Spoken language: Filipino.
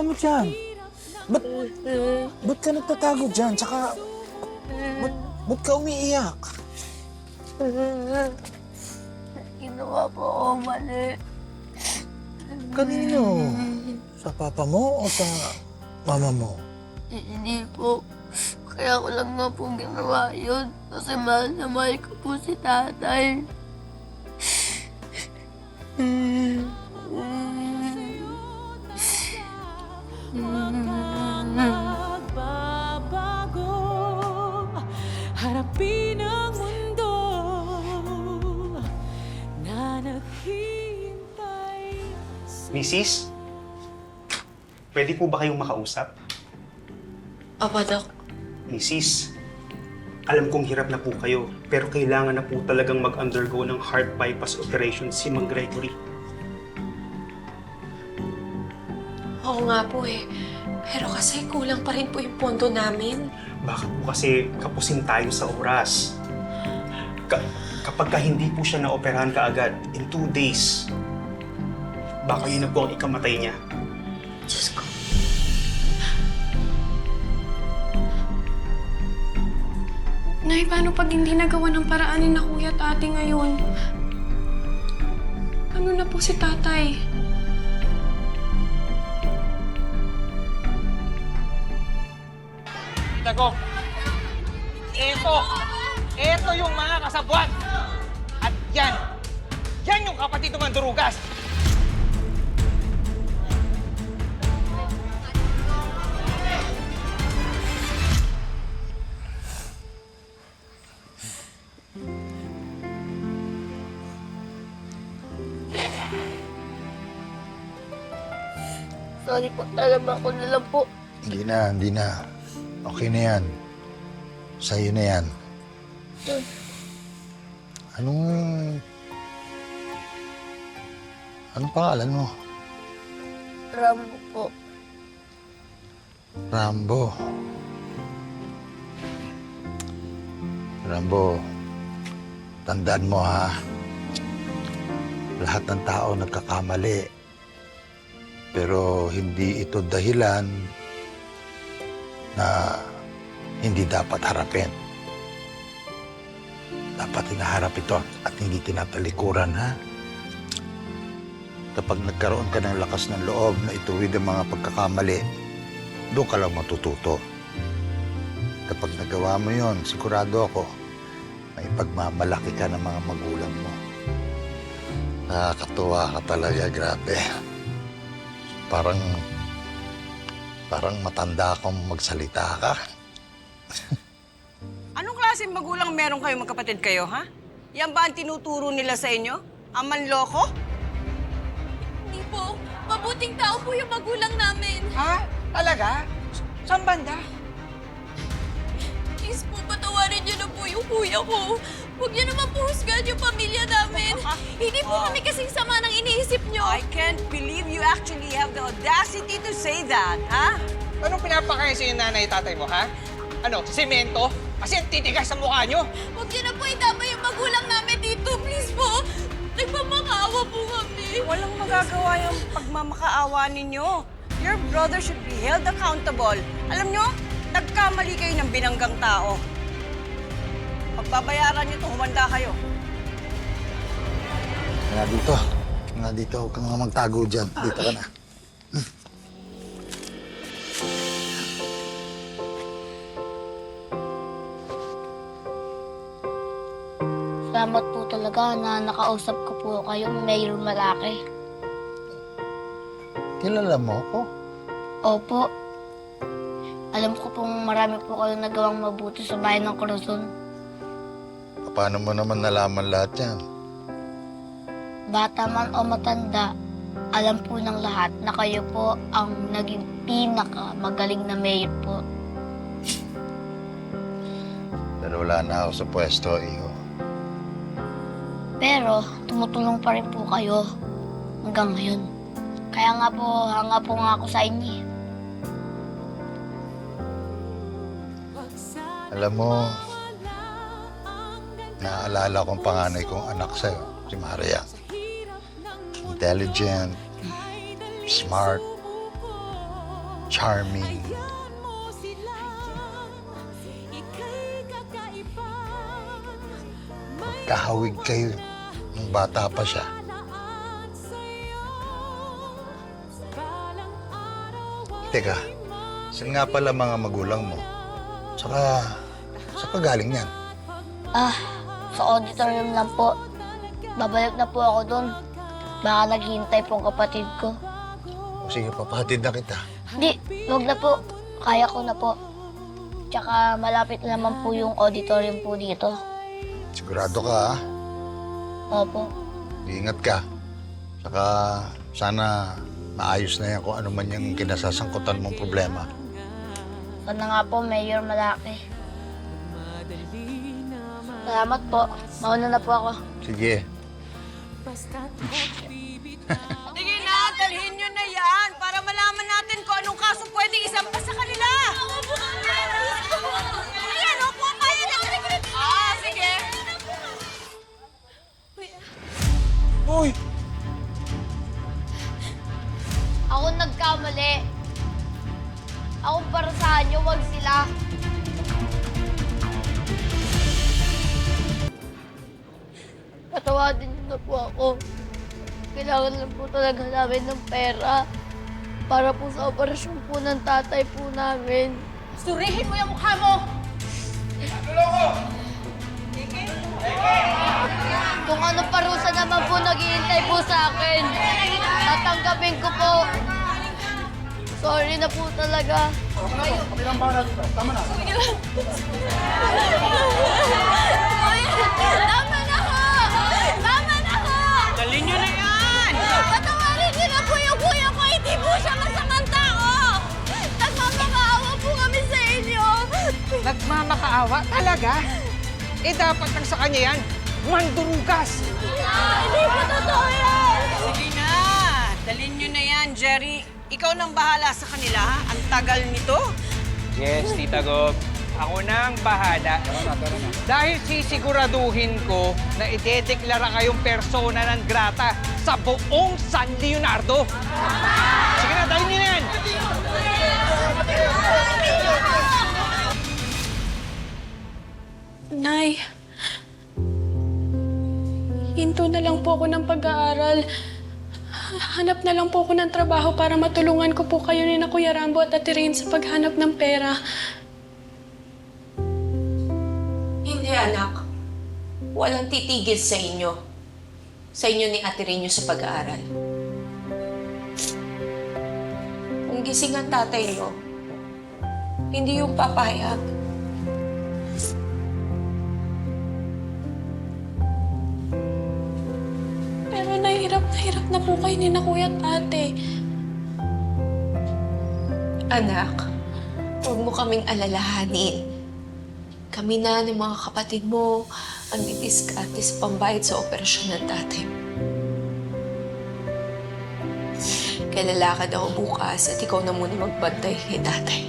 mo dyan? Ba't ka nagtatago dyan? Tsaka, ba't ka umiiyak? Ginawa po ako mali. Kanino? Sa papa mo o sa mama mo? Hindi po. Kaya ko lang nga po ginawa yun. Kasi mahal na mahal ko po si tatay. Magbabago, harapin ang mundo na naghihintay. Mrs., pwede po ba kayong makausap? Opo, Dok. Mrs., alam kong hirap na po kayo, pero kailangan na po talagang mag-undergo ng heart bypass operation si Mang Gregory. Oo nga po eh. Pero kasi kulang pa rin po yung pondo namin. Bakit po kasi kapusin tayo sa oras? Kapag ka hindi po siya naoperahan kaagad, in 2 days, baka yun na po ang ikamatay niya. Diyos ko. Nay, paano pag hindi nagawa ng paraan ni na kuya at ate ngayon? Ano na po si tatay? Dago, eto yung mga kasabwat. At yan yung kapatid ng Mandurugas. Sorry po, alam ako na lang po. Hindi na. Okay na yan. Sa'yo na yan. Anong pangalan mo? Rambo po. Rambo. Rambo, tandaan mo ha. Lahat ng tao nagkakamali. Pero hindi ito dahilan na hindi dapat harapin. Dapat hinaharap ito at hindi tinatalikuran, ha? Kapag nagkaroon ka ng lakas ng loob na ituwid ang mga pagkakamali, doon ka lang matututo. Kapag nagawa mo yon, sigurado ako, may pagmamalaki ka ng mga magulang mo. Nakakatuwa ka talaga, grabe. Parang matanda akong magsalita ka. Anong klaseng magulang meron kayo magkapatid kayo, ha? Yan ba ang tinuturo nila sa inyo? Ang manloko? Hindi po. Mabuting tao po yung magulang namin. Ha? Talaga? Saan banda? Please po, patawarin niyo na po yung kuya ko. Huwag niyo naman po husgahan yung pamilya namin. Hindi po kami kasing sama ng iniisip niyo. I can't believe you actually have the audacity to say that, ha? Anong pinapakain sa yung nanay tatay mo, ha? Ano, semento? Kasi ang titigas sa mukha nyo. Huwag niyo na po itama yung magulang namin dito. Please po. Nagmamakaawa po kami. Walang magagawa yung pagmamakaawa ninyo. Your brother should be held accountable. Alam nyo, nagkamali kayo ng binanggang tao. Pagbabayaran nyo to, humanda kayo. Nga dito, huwag kang nga magtago dyan. Dito ka na. Salamat po talaga na nakausap ko po kayong Mayor Malaki. Kilala mo ako? Opo. Alam ko pong marami po kayong nagawang mabuti sa bayan ng Corazon. Paano mo naman nalaman lahat yan? Bata man o matanda, alam po ng lahat na kayo po ang naging pinakamagaling na mayor po. Pero wala na ako sa pwesto, iho. Pero tumutulong pa rin po kayo hanggang ngayon. Kaya nga po, hanga po nga ako sa inyo. Alam mo, naaalala kong panganay kong anak sa'yo, si Maria. Intelligent, smart, charming. Hayaan mo silang ika'y kakaiba. May Kahawig kayo nung bata pa siya. kalaan sa'yo. Balang araw ay Teka, saan nga pala mga magulang mo? Saka, sa pagaling yan? Sa auditorium lang po. Babalik na po ako doon. Baka naghihintay po ang kapatid ko. O sige, papahatid na kita. Hindi, wag na po. Kaya ko na po. Tsaka malapit naman po yung auditorium po dito. Sigurado ka, ha? Opo. Ingat ka. Saka, sana maayos na yan kung ano man yung kinasasangkutan mong problema. Sana nga po, Mayor Malaki. Salamat po. Mauna na po ako. Sige. basta't Sige na, dalhin nyo na yan para malaman natin kung anong kaso pwedeng isampa sa kanila. Ayan, opo, kaya na. Sige. Uy! Ako nagkamali. Ako parusahan niyo, wag sila. Patawadin niyo na po ako. Kailangan lang po talaga namin ng pera para po sa operasyon po ng tatay po namin. Surihin mo yung mukha mo. Kung ano parusa naman po naghihintay po sa akin, tatanggapin ko po. Sorry na po talaga. Tama na ho! Tama na ho! Dalhin nyo na yan. Patawarin niyo na po yung kuya ko. Hindi po siya masamang tao. Nagmamakaawa po kami sa inyo. Nagmamakaawa talaga? Eh, dapat lang sa kanya yan. Mandurugas! Hindi po totoo yan. Sige na, dalhin nyo na yan, Jerry. Ikaw nang bahala sa kanila, ha? Ang tagal nito. Yes, Tita Gob. Ako na ang bahala. Dahil sisiguraduhin ko na idedeklara kayong persona non grata sa buong San Leonardo. Sige na, dahil niyo na yan! Nay, hinto na lang po ako ng pag-aaral. Hanap na lang po ako ng trabaho para matulungan ko po kayo ni na Kuya Rambo at Ate Rain sa paghanap ng pera. Hindi, anak. Walang titigil sa inyo. Sa inyo ni Ate Rain sa pag-aaral. Kung gising ang tatay niyo, hindi yung papayag. Pero nahirap na po kayo ni na Kuya at Ate. Anak, huwag mo kaming alalahanin. Kami na ng mga kapatid mo ang didiskarte sa pambayad sa operasyon ng tatay mo. Kailalakad ako bukas at ikaw na muna magbantay kay tatay.